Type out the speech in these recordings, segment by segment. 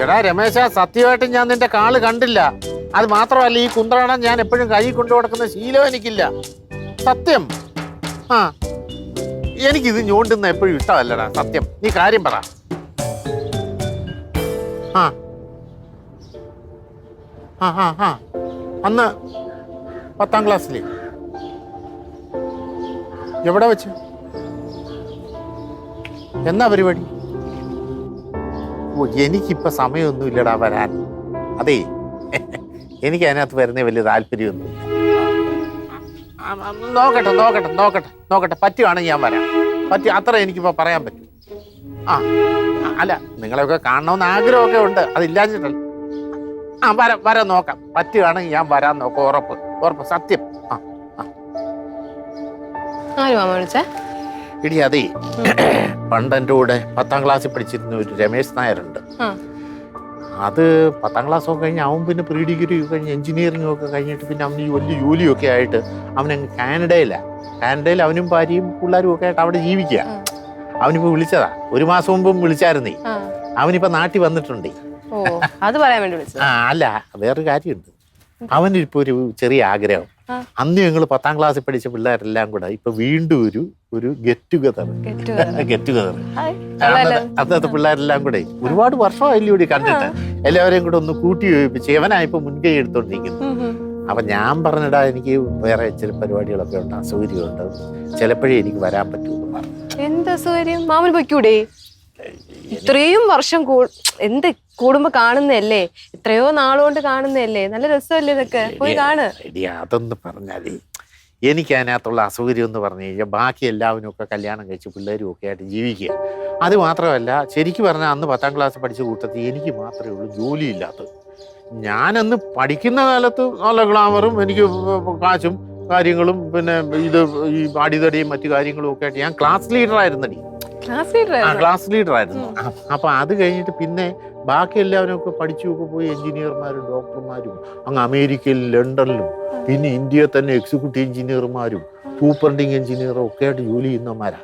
എടാ രമേശ, സത്യമായിട്ടും ഞാൻ നിന്റെ കാള് കണ്ടില്ല. അത് മാത്രമല്ല, ഈ കുന്ത്രാണം ഞാൻ എപ്പോഴും കൈ കൊണ്ടു കൊടുക്കുന്ന ശീലം എനിക്കില്ല. സത്യം. ആ, എനിക്കിത് ഞോണ്ടുന്ന എപ്പോഴും ഇഷ്ടമല്ലടാ. സത്യം, നീ കാര്യം പറ. ആ ആ ആ ആ അന്ന് 10ാം ക്ലാസ്സില് എവിടെ വെച്ച്? എന്നാ പരിപാടി? ഓ, എനിക്കിപ്പോ സമയമൊന്നും ഇല്ലടാ വരാൻ. അതേ, എനിക്ക് അതിനകത്ത് വരുന്ന വലിയ താല്പര്യമൊന്നുമില്ല. നോക്കട്ടെ പറ്റുവാണെങ്കിൽ ഞാൻ വരാം. അത്ര എനിക്കിപ്പോ പറയാൻ പറ്റും. ആ അല്ല, നിങ്ങളെയൊക്കെ കാണണമെന്ന് ആഗ്രഹമൊക്കെ ഉണ്ട്, അതില്ലാഞ്ഞിട്ടല്ല. ആ വരാൻ നോക്കാം. പറ്റുവാണെങ്കിൽ ഞാൻ വരാൻ നോക്കാം. ഉറപ്പ് സത്യം. ഇടി, അതേ, പണ്ട് എൻ്റെ കൂടെ 10ാം ക്ലാസ്സിൽ പഠിച്ചിരുന്ന ഒരു രമേശ് നായരുണ്ട്. അത് 10ാം ക്ലാസ്സൊക്കെ കഴിഞ്ഞ് അവൻ പിന്നെ പ്രീ ഡിഗ്രി കഴിഞ്ഞ് എഞ്ചിനീയറിംഗ് ഒക്കെ കഴിഞ്ഞിട്ട് പിന്നെ അവന് വലിയ ജോലിയൊക്കെ ആയിട്ട് അവനങ്ങ് കാനഡയിൽ അവനും ഭാര്യയും പിള്ളേരും ഒക്കെ ആയിട്ട് അവിടെ ജീവിക്കുക. അവനിപ്പോ വിളിച്ചതാ, 1 മാസം മുമ്പും വിളിച്ചായിരുന്നേ. അവനിപ്പോ നാട്ടിൽ വന്നിട്ടുണ്ടേ. അത് പറയാൻ വേണ്ടി വിളിച്ചതാ. അല്ല, വേറൊരു കാര്യമുണ്ട്. അവനിപ്പോ ഒരു ചെറിയ ആഗ്രഹം. അന്ന് ഞങ്ങൾ 10ാം ക്ലാസ്സിൽ പഠിച്ച പിള്ളേരെല്ലാം കൂടെ ഇപ്പൊ വീണ്ടും ഒരു ഗെറ്റ് ടുഗദർ അന്നത്തെ പിള്ളേരെല്ലാം കൂടെ ഒരുപാട് വർഷമായില്ലേ കൂടി കണ്ടിട്ട് എല്ലാവരെയും കൂടെ ഒന്ന് കൂട്ടി യോജിപ്പിച്ച് എവനായിപ്പോ മുൻകൈ എടുത്തോണ്ടിരിക്കുന്നു. അപ്പൊ ഞാൻ പറഞ്ഞിടാ, എനിക്ക് വേറെ ചില പരിപാടികളൊക്കെ ഉണ്ട്, അസൗകര്യമുണ്ട്, ചിലപ്പോഴേ എനിക്ക് വരാൻ പറ്റുമെന്ന് പറഞ്ഞു. എന്താ അസൗകര്യം? മാമന് പൊയ്ക്കൂടെ? ഇത്രയും വർഷം എന്ത് കൂടുമ്പോ കാണുന്നല്ലേ, എത്രയോ നാളുകൊണ്ട് കാണുന്നല്ലേ, നല്ല രസമല്ലേ ഇതൊക്കെ, പോയി കാണ്. അതൊന്ന് പറഞ്ഞാലേ, എനിക്ക് അതിനകത്തുള്ള അസൗകര്യം എന്ന് പറഞ്ഞു കഴിഞ്ഞാൽ ബാക്കി എല്ലാവരും ഒക്കെ കല്യാണം കഴിച്ച് പിള്ളേരും ഒക്കെ ആയിട്ട് ജീവിക്കുക. അത് മാത്രമല്ല, ശരിക്കും പറഞ്ഞാൽ അന്ന് 10ാം ക്ലാസ് പഠിച്ച കൂട്ടത്തിൽ എനിക്ക് മാത്രമേ ഉള്ളൂ ജോലിയില്ലാത്തത്. ഞാനന്ന് പഠിക്കുന്ന കാലത്ത് നല്ല ഗ്ലാമറും എനിക്ക് കാശും കാര്യങ്ങളും പിന്നെ ഈ അടിതടിയും മറ്റു കാര്യങ്ങളും ഒക്കെ ആയിട്ട് ഞാൻ ക്ലാസ് ലീഡർ ആയിരുന്നടി. അപ്പൊ അത് കഴിഞ്ഞിട്ട് പിന്നെ ബാക്കി എല്ലാവരും ഒക്കെ പഠിച്ചുമൊക്കെ പോയി എഞ്ചിനീയർമാരും ഡോക്ടർമാരും അങ്ങ് അമേരിക്കയിലും ലണ്ടനിലും പിന്നെ ഇന്ത്യയിൽ തന്നെ എക്സിക്യൂട്ടീവ് എഞ്ചിനീയർമാരും സൂപ്പറിൻഡിങ് എഞ്ചിനീയറും ഒക്കെ ആയിട്ട് ജോലി ചെയ്യുന്നവന്മാരാ.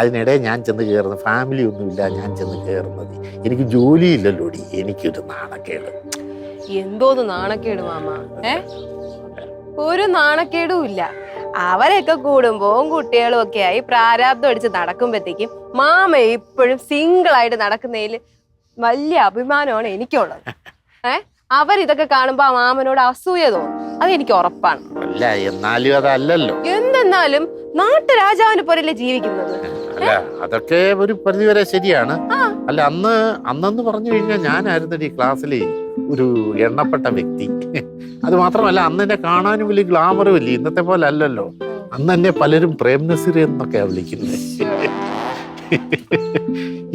അതിനിടെ ഞാൻ ചെന്ന് കയറുന്നത്, ഫാമിലി ഒന്നുമില്ല, ഞാൻ ചെന്ന് കയറുന്നത്. എനിക്ക് ജോലിയില്ലല്ലോടി, എനിക്കൊരു നാണക്കേട്. എന്തോന്ന് നാണക്കേട് മാമ? ഒരു നാണക്കേടും ഇല്ല. അവരൊക്കെ കൂടുമ്പോ കുട്ടികളും ഒക്കെ ആയി പ്രാരാബ്ദം അടിച്ച് നടക്കുമ്പോഴത്തേക്കും മാമ ഇപ്പോഴും സിംഗിൾ ആയിട്ട് നടക്കുന്നതിൽ വലിയ അഭിമാനമാണ് എനിക്കുള്ളത്. അവരിതൊക്കെ കാണുമ്പോ ആ മാമനോട് അസൂയ തോന്നും, അതെനിക്ക് ഉറപ്പാണ്. എന്തെന്നാലും നാട്ടുരാജാവിനെ പോലെയല്ലേ ജീവിക്കുന്നത്. അതൊക്കെ ഒരു പരിധിവരെ ശരിയാണ്. അല്ല, അന്നെന്ന് പറഞ്ഞു കഴിഞ്ഞാൽ ഞാനായിരുന്നു ഈ ക്ലാസ്സിലെ ഒരു എണ്ണപ്പെട്ട വ്യക്തി. അത് മാത്രമല്ല, അന്ന് എന്നെ കാണാനും വലിയ ഗ്ലാമറും ഇല്ല, ഇന്നത്തെ പോലെ അല്ലല്ലോ. അന്ന് എന്നെ പലരും പ്രേം നസീർ എന്നൊക്കെയാ വിളിക്കുന്നത്.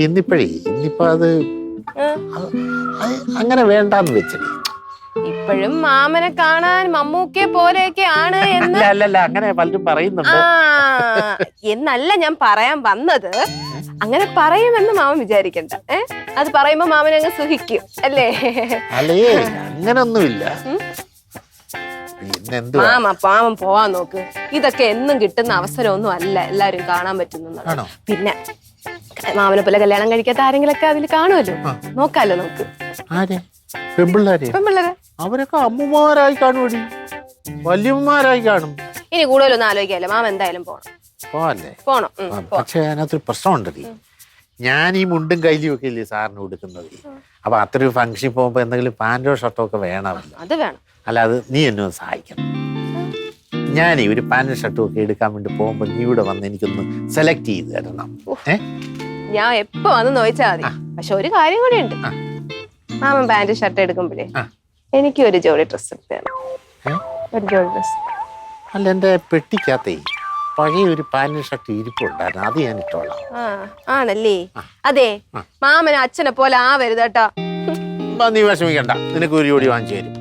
ഇന്നിപ്പോ അത് അങ്ങനെ വേണ്ടാന്ന് വെച്ചത്. ഇപ്പോഴും മാമനെ കാണാൻ മമ്മൂക്കെ പോലെയൊക്കെ ആണ് അല്ലല്ല, അങ്ങനെ പലരും പറയുന്നുണ്ട്. എന്നല്ല ഞാൻ പറയാൻ വന്നത്. അങ്ങനെ പറയുമെന്ന് മാമൻ വിചാരിക്കണ്ട. അത് പറയുമ്പോ മാമൻ അങ്ങ് സുഖിക്കും അല്ലേ? അല്ലേ, അങ്ങനൊന്നുമില്ല. മാമൻ പോവാൻ നോക്ക്. ഇതൊക്കെ എന്നും കിട്ടുന്ന അവസരമൊന്നും അല്ല എല്ലാരും കാണാൻ പറ്റുന്ന. പിന്നെ മാമനെ പോലെ കല്യാണം കഴിക്കാത്ത ആരെങ്കിലൊക്കെ അതിൽ കാണുമല്ലോ, നോക്കാലോ നമുക്ക്. പെൺപിള്ളേരെ അവരൊക്കെ അമ്മമാരായി കാണും, വല്യമ്മമാരായി കാണും. ഇനി കൂടുതലൊന്നും ആലോചിക്കാല്ലോ, മാമ എന്തായാലും പോണം. പക്ഷെ അതിനകത്തൊരു പ്രശ്നമുണ്ട്. ഞാൻ ഈ മുണ്ടും കയ്യിലും ഒക്കെ ഇല്ലേ സാറിന് കൊടുക്കുന്നത്. അപ്പൊ അത്രയൊരു ഫംഗ്ഷൻ പോകുമ്പോ എന്തെങ്കിലും പാന്റോ ഷർട്ടോ ഒക്കെ വേണമല്ലോ. അത് വേണം. അല്ല, അത് നീ എന്നെ ഒന്ന് സഹായിക്കണം. ഞാനീ ഒരു പാന്റും ഷർട്ടും ഒക്കെ എടുക്കാൻ വേണ്ടി പോകുമ്പോ നീ ഇവിടെ വന്ന് എനിക്കൊന്ന് സെലക്ട് ചെയ്ത് തരണം. ഞാൻ എപ്പോ വന്ന് ചോദിച്ചാൽ മതി. പക്ഷെ ഒരു കാര്യം കൂടെ ഉണ്ട്. മാമൻ പാന്റ് ഷർട്ട് എടുക്കുമ്പോഴേ എനിക്ക് ഒരു ജോഡി ഡ്രസ് എടുത്തു. ഒരു ജോഡി ഡ്രസ്. അല്ല, എന്റെ പെട്ടിക്കകത്തേ പഴയ ഒരു പാന്റും ഷർട്ട് ഇരിപ്പുണ്ടായിരുന്നു, അത് ഞാൻ ഇട്ടോളാം. ആണല്ലേ? അതെ, മാമന് അച്ഛനെ പോലെ ആവരുത് കേട്ടോ. നീ വിഷമിക്കണ്ട, നിനക്ക് ഒരു ജോഡി വാങ്ങിച്ചു തരും.